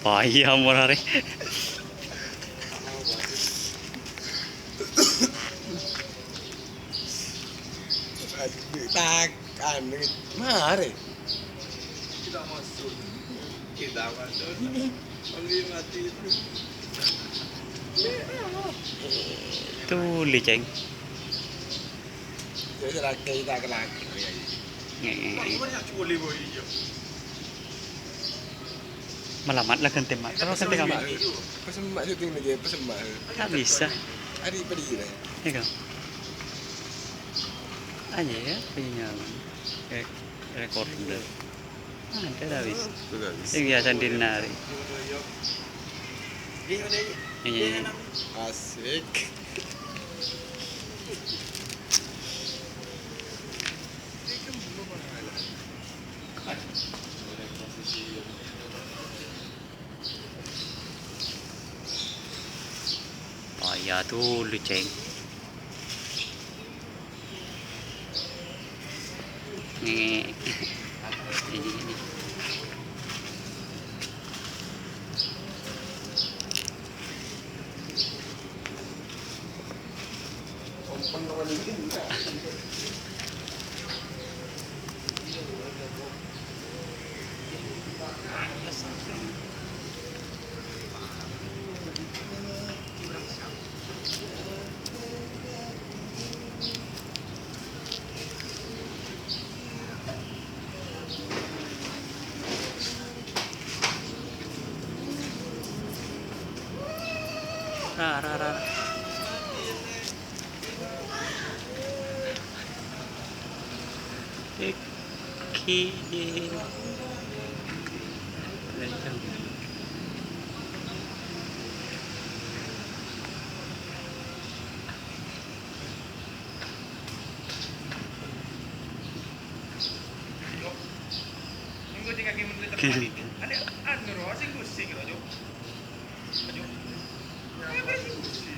Payah morare. Tak anu mare. Kita masuk. Kita masuk. Kami mati itu. Tuh liceng. Jadi rakyat kita kelak. Banyak culi boy hijau. Melamat lah kente mak. Kalau kente kamu Pesemak syuting lagi, pesemak. tak bisa. Hari pergi lah. Ya kan? Aja ya punya recording dulu. Ada dah bisa. Betul. Ini biasa dinari. Ini. Asik. Payah tuh liceng. Ini. Ini. Ra. Iki. Minggu tiga kaki menteri terpilih. Ada anu roh sing gusi gitu. Ayo. Ya sing gusi.